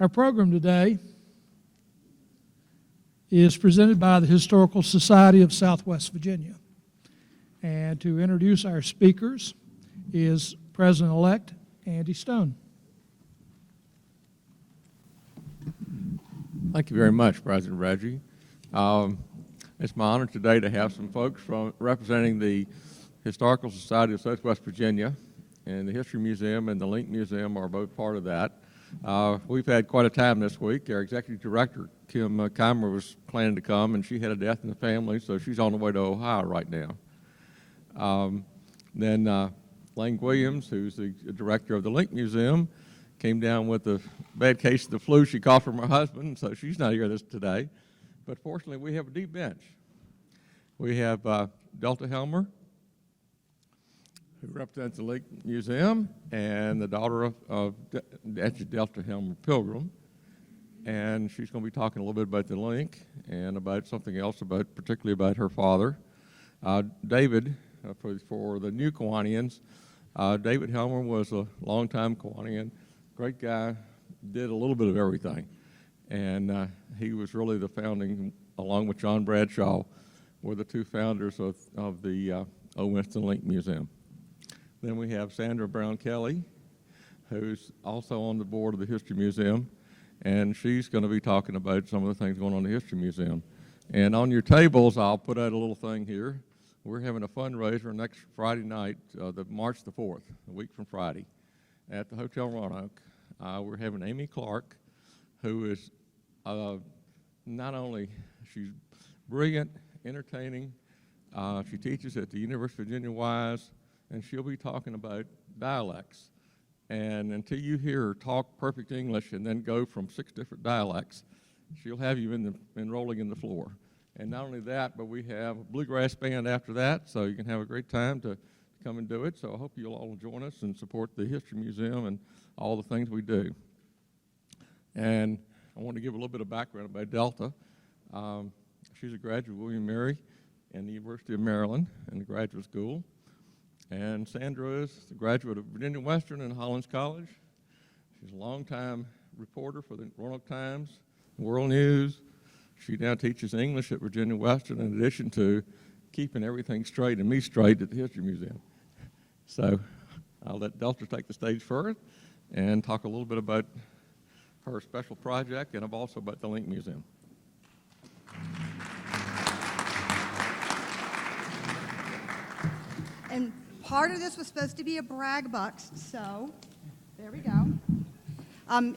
Our program today is presented by the Historical Society of Southwest Virginia. And to introduce our speakers is President-elect Andy Stone. Thank you very much, President Reggie. It's my honor today to have some folks representing the Historical Society of Southwest Virginia, and the History Museum and the Link Museum are both part of that. We've had quite a time this week. Our Executive Director, Kim Keimer, was planning to come, and she had a death in the family, so she's on the way to Ohio right now. Then Lane Williams, who's the director of the Link Museum, came down with a bad case of the flu she caught from her husband, so she's not here today. But fortunately, we have a deep bench. We have Delta Helmer, who represents the Link Museum, and the daughter of Delta Helmer Pilgrim. And she's going to be talking a little bit about the Link and about something else, particularly about her father. David, for the new Kiwanians, David Helmer was a longtime Kiwanian, great guy, did a little bit of everything. And he was really the founding, along with John Bradshaw, were the two founders of the Winston Link Museum. Then we have Sandra Brown Kelly, who's also on the board of the History Museum, and she's going to be talking about some of the things going on in the History Museum. And on your tables, I'll put out a little thing here. We're having a fundraiser next Friday night, March the 4th, a week from Friday, at the Hotel Roanoke. We're having Amy Clark, who is not only, she's brilliant, entertaining, she teaches at the University of Virginia Wise, and she'll be talking about dialects. And until you hear her talk perfect English and then go from 6 different dialects, she'll have you enrolling in the floor. And not only that, but we have a bluegrass band after that, so you can have a great time to come and do it. So I hope you'll all join us and support the History Museum and all the things we do. And I want to give a little bit of background about Delta. She's a graduate of William & Mary and the University of Maryland in the graduate school. And Sandra is a graduate of Virginia Western and Hollins College. She's a longtime reporter for the Roanoke Times, World News. She now teaches English at Virginia Western in addition to keeping everything straight and me straight at the History Museum. So I'll let Delta take the stage first and talk a little bit about her special project and also about the Link Museum. And part of this was supposed to be a brag bucks, so there we go.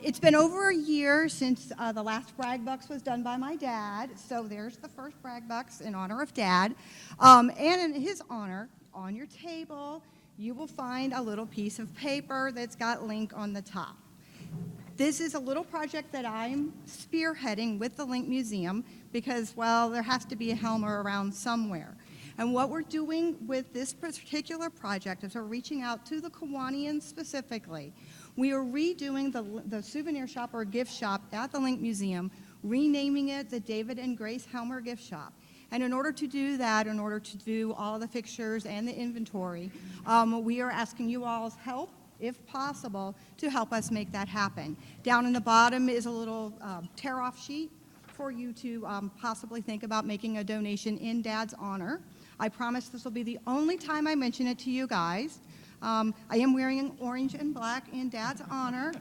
It's been over a year since the last brag bucks was done by my dad, so there's the first brag bucks in honor of Dad. And in his honor, on your table, you will find a little piece of paper that's got Link on the top. This is a little project that I'm spearheading with the Link Museum because, well, there has to be a Helmer around somewhere. And what we're doing with this particular project is we're reaching out to the Kiwanians specifically. We are redoing the souvenir shop or gift shop at the Link Museum, renaming it the David and Grace Helmer Gift Shop. And in order to do that, in order to do all the fixtures and the inventory, we are asking you all's help, if possible, to help us make that happen. Down in the bottom is a little tear-off sheet for you to possibly think about making a donation in Dad's honor. I promise this will be the only time I mention it to you guys. I am wearing orange and black in Dad's honor.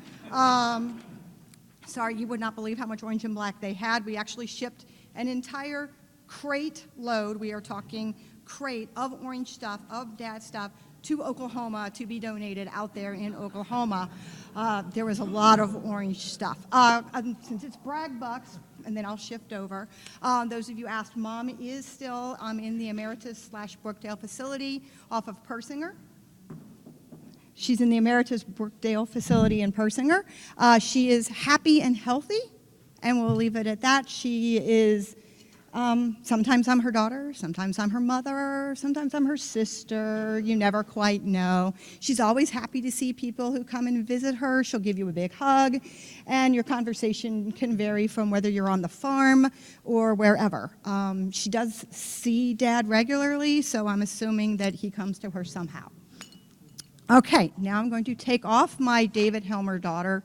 Sorry, you would not believe how much orange and black they had. We actually shipped an entire crate load, we are talking crate of orange stuff, of Dad's stuff, to Oklahoma to be donated out there in Oklahoma. There was a lot of orange stuff. Since it's brag bucks, and then I'll shift over. Those of you asked, Mom is still in the Emeritus/Brookdale facility off of Persinger. She's in the Emeritus Brookdale facility in Persinger. She is happy and healthy, and we'll leave it at that. She is, sometimes I'm her daughter, sometimes I'm her mother, sometimes I'm her sister. You never quite know. She's always happy to see people who come and visit her. She'll give you a big hug, and your conversation can vary from whether you're on the farm or wherever. She does see Dad regularly, so I'm assuming that he comes to her somehow. Okay, now I'm going to take off my David Helmer daughter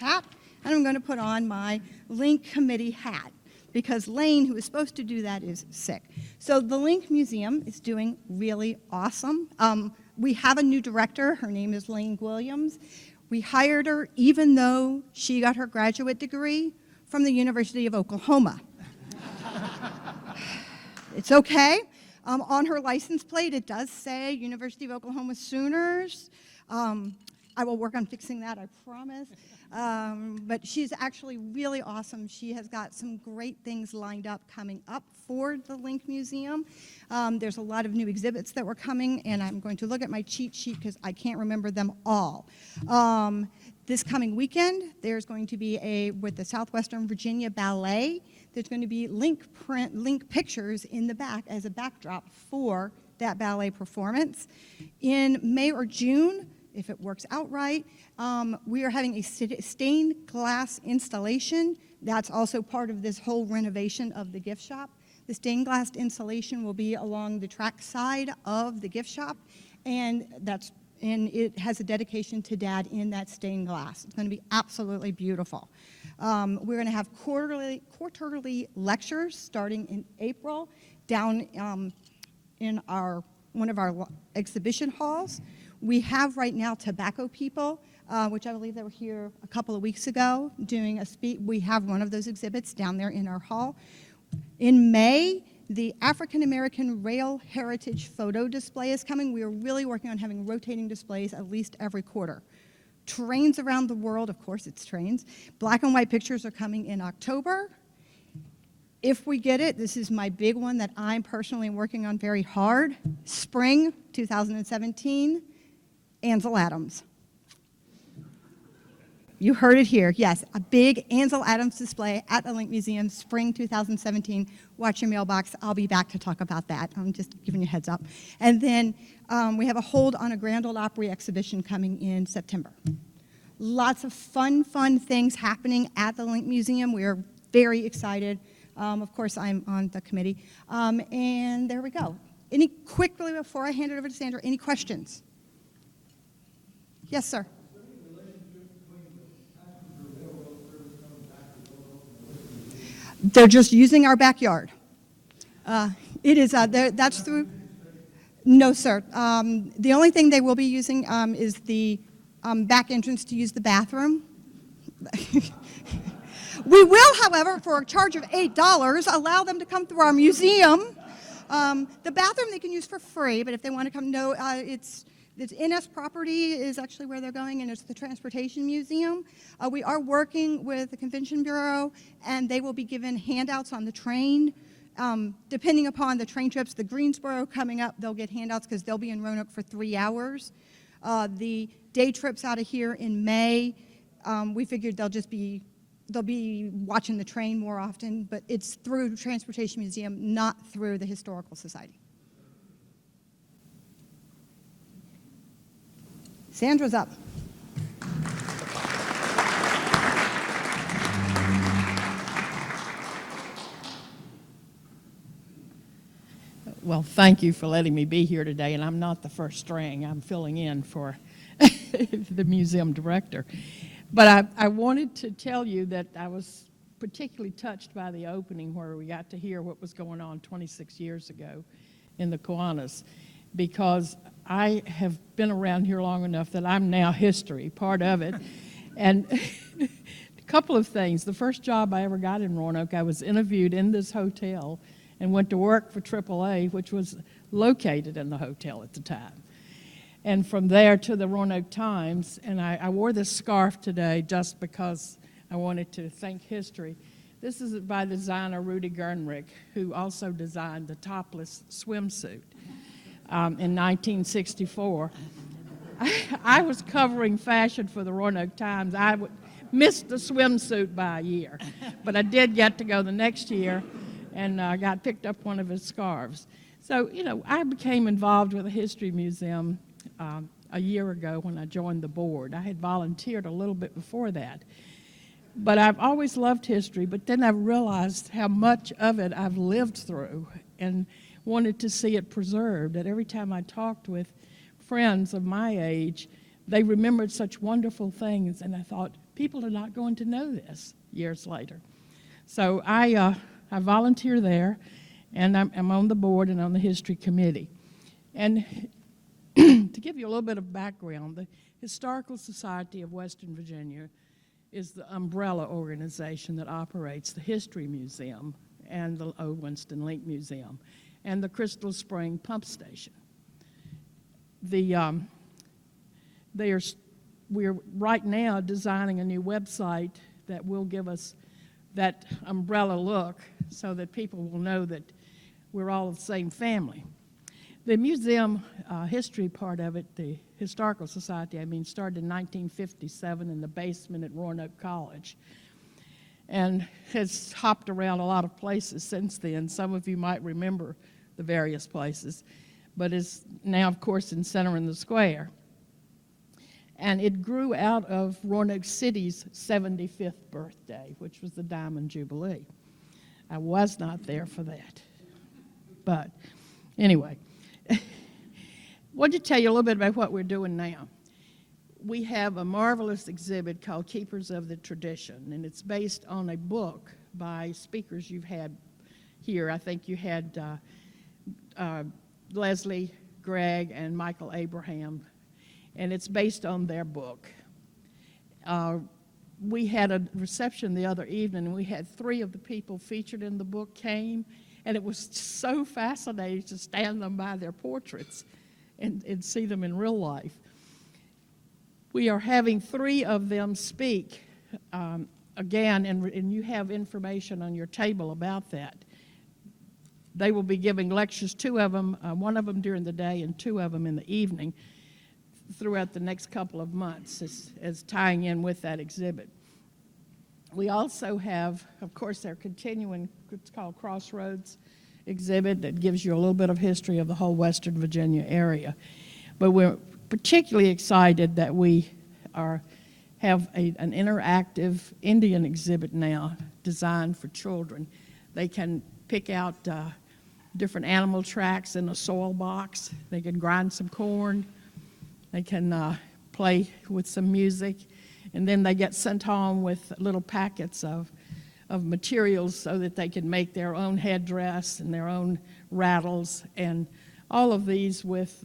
hat and I'm going to put on my Link Committee hat because Lane, who is supposed to do that, is sick. So the Link Museum is doing really awesome. We have a new director. Her name is Lane Williams. We hired her even though she got her graduate degree from the University of Oklahoma. It's okay. On her license plate, it does say University of Oklahoma Sooners. I will work on fixing that, I promise. But she's actually really awesome. She has got some great things lined up coming up for the Link Museum. There's a lot of new exhibits that were coming, and I'm going to look at my cheat sheet because I can't remember them all. This coming weekend, there's going to be with the Southwestern Virginia Ballet, there's going to be Link pictures in the back as a backdrop for that ballet performance. In May or June, if it works out right, we are having a stained glass installation. That's also part of this whole renovation of the gift shop. The stained glass installation will be along the track side of the gift shop, and it has a dedication to Dad in that stained glass. It's going to be absolutely beautiful. We're going to have quarterly lectures starting in April down in one of our exhibition halls. We have right now Tobacco People, which I believe they were here a couple of weeks ago doing a speech. We have one of those exhibits down there in our hall. In May, the African American Rail Heritage Photo Display is coming. We are really working on having rotating displays at least every quarter. Trains around the world, of course it's trains. Black and white pictures are coming in October. If we get it, this is my big one that I'm personally working on very hard. Spring 2017, Ansel Adams. You heard it here, yes, a big Ansel Adams display at the Link Museum, spring 2017. Watch your mailbox, I'll be back to talk about that. I'm just giving you a heads up. And then we have a hold on a Grand Ole Opry exhibition coming in September. Lots of fun things happening at the Link Museum. We are very excited. Of course, I'm on the committee. And there we go. Quickly before I hand it over to Sandra, any questions? Yes, sir. They're just using our backyard. It is, that's through, no, sir. The only thing they will be using is the back entrance to use the bathroom. We will, however, for a charge of $8, allow them to come through our museum. The bathroom they can use for free, but if they want to come, it's NS property is actually where they're going, and it's the Transportation Museum. We are working with the Convention Bureau, and they will be given handouts on the train. Depending upon the train trips, the Greensboro coming up, they'll get handouts because they'll be in Roanoke for 3 hours. The day trips out of here in May, we figured they'll be watching the train more often, but it's through the Transportation Museum, not through the Historical Society. Sandra's up. Well, thank you for letting me be here today, and I'm not the first string. I'm filling in for the museum director. But I wanted to tell you that I was particularly touched by the opening where we got to hear what was going on 26 years ago in the Kiwanis, because I have been around here long enough that I'm now history, part of it. And a couple of things. The first job I ever got in Roanoke, I was interviewed in this hotel and went to work for AAA, which was located in the hotel at the time. And from there to the Roanoke Times, and I wore this scarf today just because I wanted to thank history. This is by designer Rudy Gernrich, who also designed the topless swimsuit in 1964. I was covering fashion for the Roanoke Times. I missed the swimsuit by a year, but I did get to go the next year, and got picked up one of his scarves. So, I became involved with the History Museum a year ago when I joined the board. I had volunteered a little bit before that. But I've always loved history, but then I've realized how much of it I've lived through and wanted to see it preserved. And every time I talked with friends of my age, they remembered such wonderful things, and I thought, people are not going to know this years later. So I volunteer there, and I'm on the board and on the history committee. And to give you a little bit of background, the Historical Society of Western Virginia is the umbrella organization that operates the History Museum and the Old Winston Link Museum and the Crystal Spring Pump Station. We're right now designing a new website that will give us that umbrella look so that people will know that we're all the same family. The museum history part of it, the Historical Society, started in 1957 in the basement at Roanoke College and has hopped around a lot of places since then. Some of you might remember the various places, but is now, of course, in Center in the Square. And it grew out of Roanoke City's 75th birthday, which was the Diamond Jubilee. I was not there for that. But anyway, I wanted to tell you a little bit about what we're doing now. We have a marvelous exhibit called Keepers of the Tradition, and it's based on a book by speakers you've had here. I think you had Leslie, Greg, and Michael Abraham, and it's based on their book. We had a reception the other evening, and we had 3 of the people featured in the book came, and it was so fascinating to stand them by their portraits and see them in real life. We are having 3 of them speak again, and you have information on your table about that. They will be giving lectures, 2 of them, 1 of them during the day and 2 of them in the evening throughout the next couple of months as tying in with that exhibit. We also have, of course, they're continuing, it's called Crossroads exhibit that gives you a little bit of history of the whole Western Virginia area. But we're particularly excited that we have an interactive Indian exhibit now designed for children. They can pick out different animal tracks in a soil box. They can grind some corn. They can play with some music. And then they get sent home with little packets of materials so that they can make their own headdress and their own rattles, and all of these with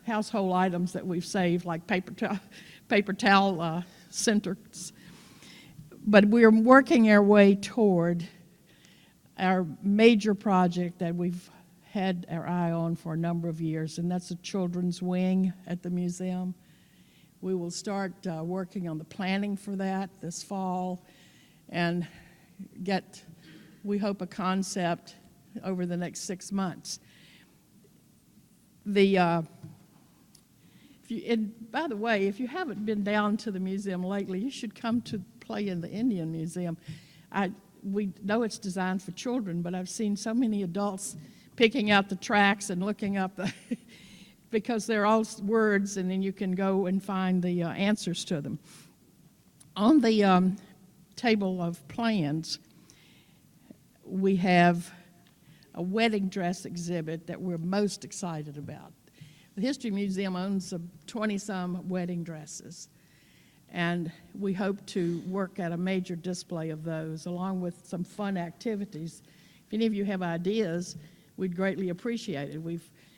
household items that we've saved, like paper towel centers. But we're working our way toward our major project that we've had our eye on for a number of years, and that's a children's wing at the museum. We will start working on the planning for that this fall and get, we hope, a concept over the next 6 months. And by the way, if you haven't been down to the museum lately, you should come to play in the Indian Museum. We know it's designed for children, but I've seen so many adults picking out the tracks and looking up the because they're all words, and then you can go and find the answers to them. On the table of plans, we have a wedding dress exhibit that we're most excited about. The History Museum owns 20-some wedding dresses, and we hope to work at a major display of those, along with some fun activities. If any of you have ideas, we'd greatly appreciate it.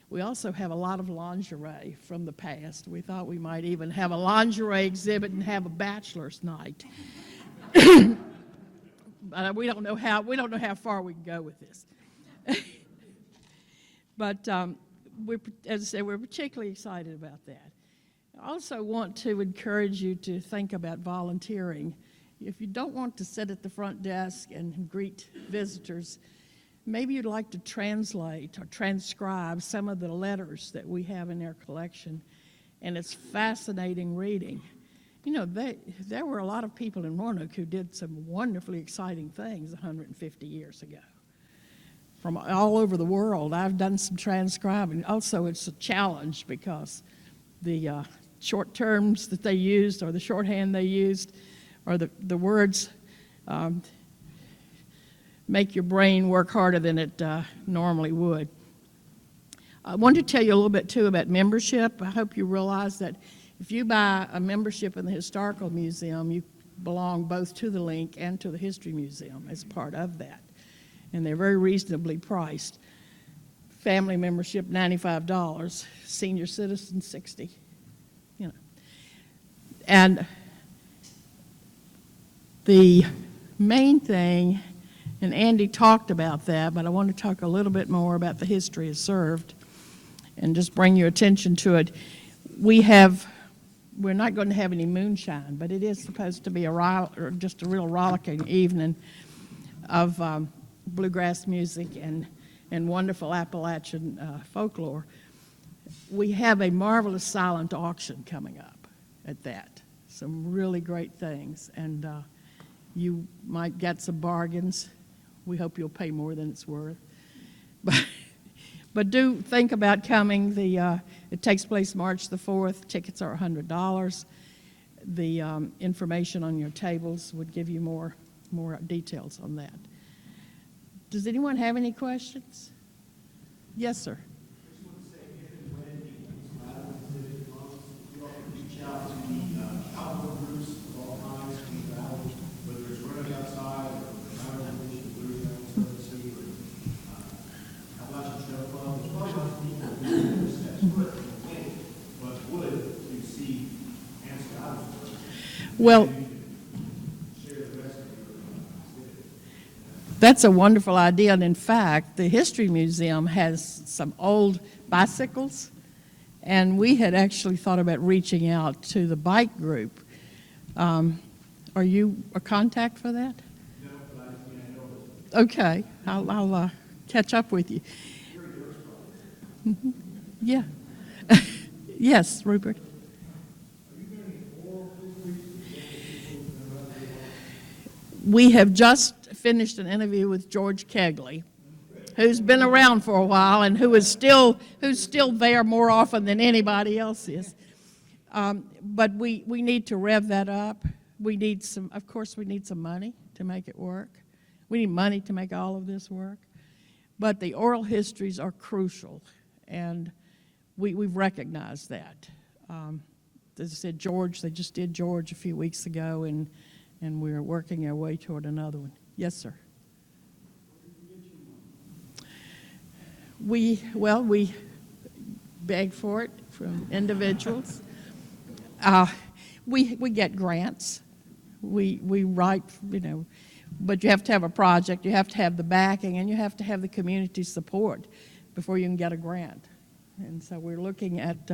We also have a lot of lingerie from the past. We thought we might even have a lingerie exhibit and have a bachelor's night. But we don't know how far we can go with this. But as I said, we're particularly excited about that. I also want to encourage you to think about volunteering. If you don't want to sit at the front desk and greet visitors, maybe you'd like to translate or transcribe some of the letters that we have in our collection, and it's fascinating reading. You know, there were a lot of people in Roanoke who did some wonderfully exciting things 150 years ago from all over the world. I've done some transcribing. Also, it's a challenge because the short terms that they used or the shorthand they used or the words make your brain work harder than it normally would. I wanted to tell you a little bit, too, about membership. I hope you realize that If you buy a membership in the Historical Museum, you belong both to the Link and to the History Museum as part of that. And they're very reasonably priced. Family membership, $95, senior citizen, $60. You know. And the main thing, and Andy talked about that, but I want to talk a little bit more about the history is served and just bring your attention to it. We're not going to have any moonshine, but it is supposed to be just a real rollicking evening of bluegrass music and wonderful Appalachian folklore. We have a marvelous silent auction coming up at that. Some really great things, and you might get some bargains. We hope you'll pay more than it's worth. But do think about coming. It takes place March the 4th. Tickets are $100. The information on your tables would give you more details on that. Does anyone have any questions? Yes, sir. I just want to say, if and when it becomes viable in civic months, you all can reach out to the outdoor groups of all kinds in the valley, whether it's running outside or Revolution Blues Service or Appalachian Trail Club. There's probably not people who do steps foot in the lake, but would to see Ansel Adams work. Well, Share the rest of your activity. that's a wonderful idea, and in fact, the History Museum has some old bicycles, and we had actually thought about reaching out to the bike group. Are you a contact for that? No, but I know Okay, I'll catch up with you. Mhm. Yeah. Yes, Rupert. We have just finished an interview with George Kegley, who's been around for a while and who's still there more often than anybody else is. But we need to rev that up. We need some money to make it work. We need money to make all of this work. But the oral histories are crucial, and we've recognized that. As I said, George, they just did George a few weeks ago, and we're working our way toward another one. Yes, sir. We beg for it from individuals. We get grants. We write, but you have to have a project, you have to have the backing, and you have to have the community support before you can get a grant. And so we're looking at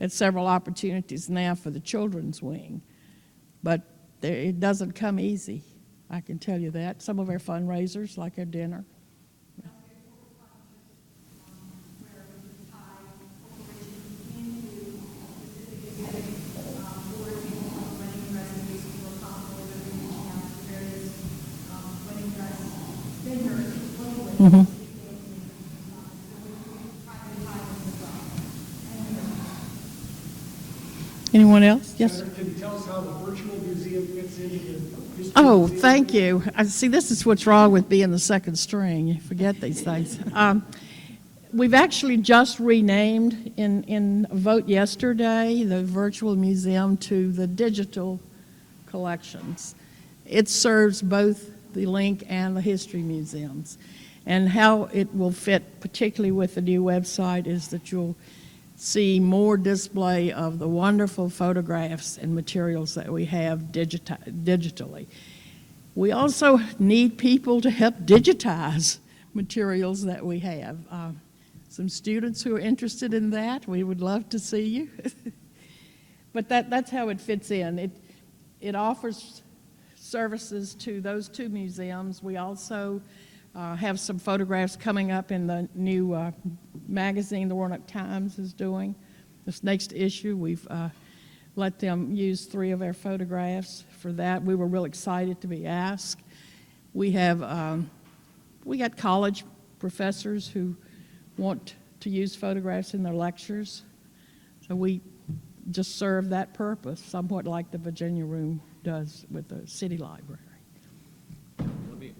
several opportunities now for the children's wing, but it doesn't come easy. I can tell you that. Some of our fundraisers, like our dinner. Mm-hmm. Anyone else? Yes, sir. Can you tell us how the virtual museum fits into the history? Oh, thank you. See, this is what's wrong with being the second string. You forget these things. We've actually just renamed in a vote yesterday the virtual museum to the digital collections. It serves both the Link and the History Museums. And how it will fit, particularly with the new website, is that you'll see more display of the wonderful photographs and materials that we have digitally. We also need people to help digitize materials that we have. Some students who are interested in that, we would love to see you. But that's how it fits in. It offers services to those two museums. We also have some photographs coming up in the new magazine the Roanoke Times is doing. This next issue, we've let them use 3 of our photographs for that. We were real excited to be asked. We got college professors who want to use photographs in their lectures. So we just serve that purpose, somewhat like the Virginia Room does with the City Library. Let me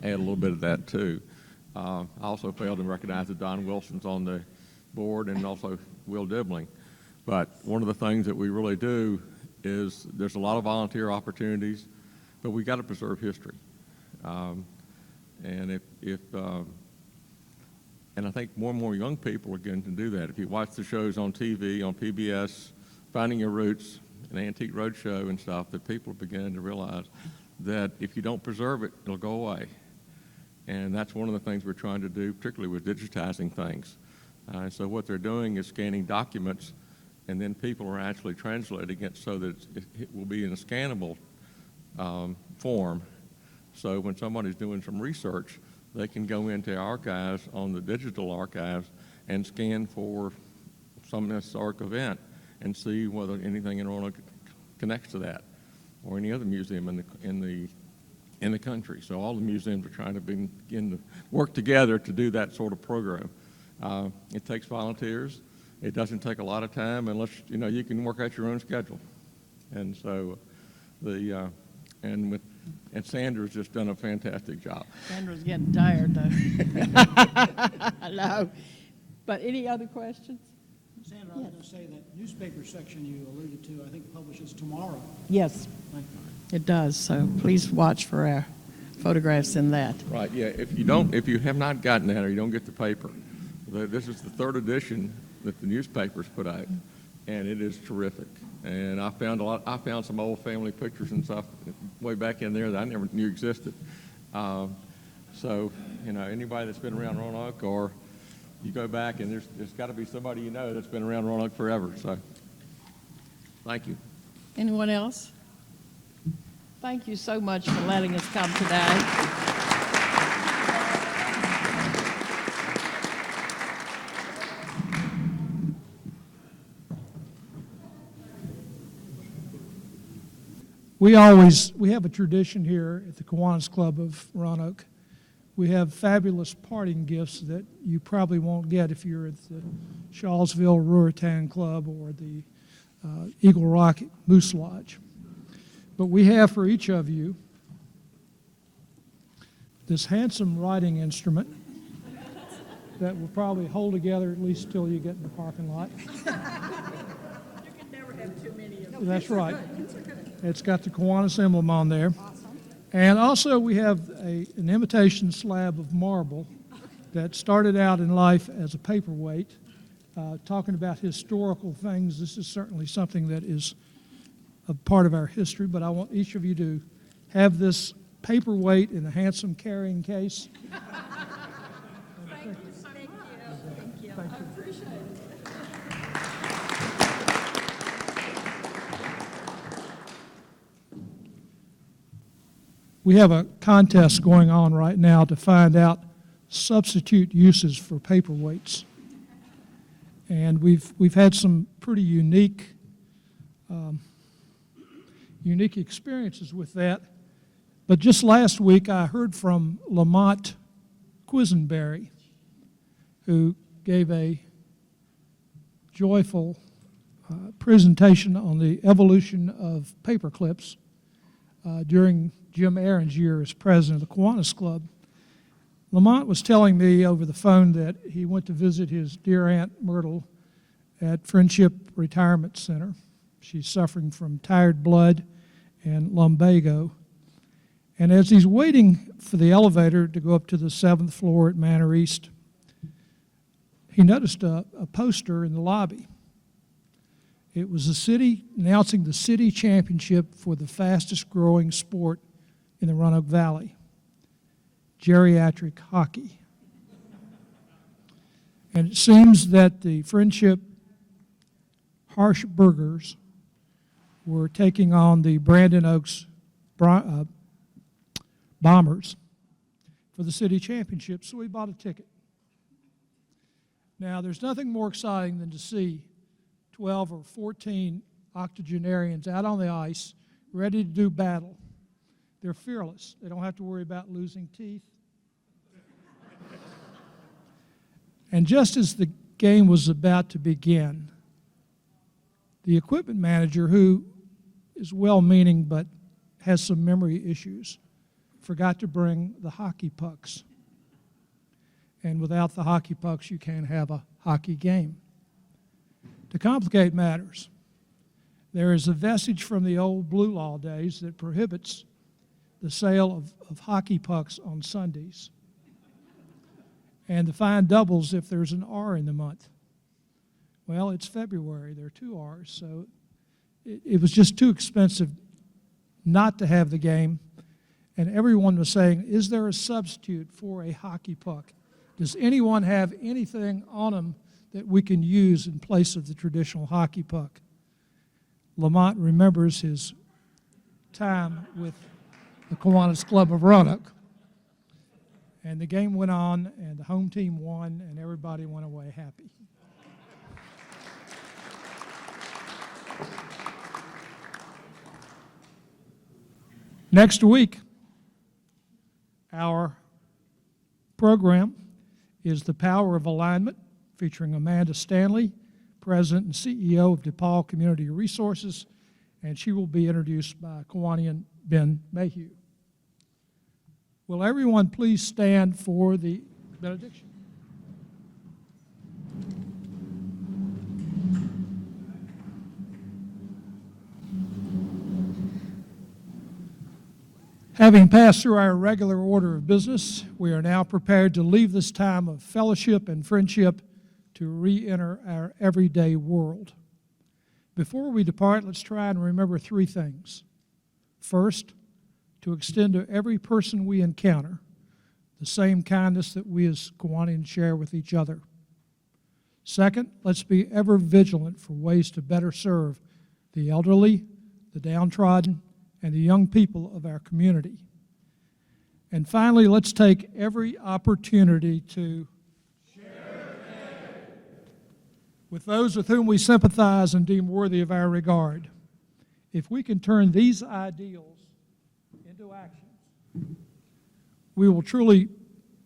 add a little bit of that, too. I also failed to recognize that Don Wilson's on the board and also Will Dibbling. But one of the things that we really do is there's a lot of volunteer opportunities, but we got to preserve history. And and I think more and more young people are getting to do that. If you watch the shows on TV, on PBS, Finding Your Roots, an Antique Roadshow and stuff, that people are beginning to realize that if you don't preserve it, it'll go away. And that's one of the things we're trying to do, particularly with digitizing things. So what they're doing is scanning documents, and then people are actually translating it so that it will be in a scannable form. So when somebody's doing some research, they can go into archives on the digital archives and scan for some historic event and see whether anything in Roanoke connects to that, or any other museum in the country. So all the museums are trying to begin to work together to do that sort of program. It takes volunteers. It doesn't take a lot of time unless you can work out your own schedule. And so and Sandra's just done a fantastic job. Sandra's getting tired, though. I know. But any other questions? Sandra, I was going to say that newspaper section you alluded to, I think publishes tomorrow. Yes, Thank you. it does. So please watch for our photographs in that. Right, yeah, if you have not gotten that or you don't get the paper, this is the third edition that the newspapers put out, and it is terrific. And I found some old family pictures and stuff way back in there that I never knew existed. So, anybody that's been around Roanoke, or you go back and there's got to be somebody that's been around Roanoke forever. So, thank you. Anyone else? Thank you so much for letting us come today. We have a tradition here at the Kiwanis Club of Roanoke. We have fabulous parting gifts that you probably won't get if you're at the Shawsville Ruritan Club or the Eagle Rock Moose Lodge. But we have for each of you this handsome writing instrument that will probably hold together at least till you get in the parking lot. You can never have too many of them. That's right. It's got the Kiwanis emblem on there. Awesome. And also we have an imitation slab of marble that started out in life as a paperweight. Talking about historical things, this is certainly something that is a part of our history, but I want each of you to have this paperweight in a handsome carrying case. Thank you so much. Thank you. Thank you. I appreciate it. We have a contest going on right now to find out substitute uses for paperweights. And we've had some pretty unique experiences with that. But just last week I heard from Lamont Quisenberry, who gave a joyful presentation on the evolution of paper clips during Jim Aaron's year as president of the Kiwanis Club. Lamont was telling me over the phone that he went to visit his dear Aunt Myrtle at Friendship Retirement Center. She's suffering from tired blood and lumbago. And as he's waiting for the elevator to go up to the 7th floor at Manor East, he noticed a poster in the lobby. It was the city announcing the city championship for the fastest growing sport in the Roanoke Valley, geriatric hockey. And it seems that the Friendship Harsh Burgers were taking on the Brandon Oaks Bombers for the city championship, so we bought a ticket. Now, there's nothing more exciting than to see 12 or 14 octogenarians out on the ice, ready to do battle. They're fearless. They don't have to worry about losing teeth. And just as the game was about to begin, the equipment manager, who is well-meaning but has some memory issues, forgot to bring the hockey pucks. And without the hockey pucks, you can't have a hockey game. To complicate matters, there is a vestige from the old Blue Law days that prohibits the sale of hockey pucks on Sundays. And the fine doubles if there's an R in the month. Well, it's February, there are 2 R's, so it was just too expensive not to have the game. And everyone was saying, is there a substitute for a hockey puck? Does anyone have anything on them that we can use in place of the traditional hockey puck? Lamont remembers his time with the Kiwanis Club of Roanoke. And the game went on, and the home team won, and everybody went away happy. Next week, our program is The Power of Alignment, featuring Amanda Stanley, President and CEO of DePaul Community Resources, and she will be introduced by Kiwanian Ben Mayhew. Will everyone please stand for the benediction? Having passed through our regular order of business, we are now prepared to leave this time of fellowship and friendship to re-enter our everyday world. Before we depart, let's try and remember 3 things. First, to extend to every person we encounter the same kindness that we as Kiwanians share with each other. Second, let's be ever vigilant for ways to better serve the elderly, the downtrodden, and the young people of our community. And finally, let's take every opportunity to share with those with whom we sympathize and deem worthy of our regard. If we can turn these ideals into actions, we will truly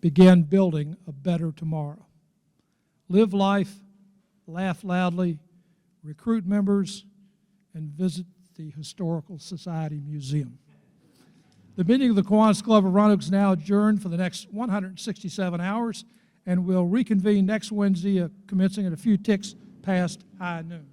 begin building a better tomorrow. Live life, laugh loudly, recruit members, and visit the Historical Society Museum. The meeting of the Kiwanis Club of Roanoke is now adjourned for the next 167 hours, and will reconvene next Wednesday, commencing at a few ticks past high noon.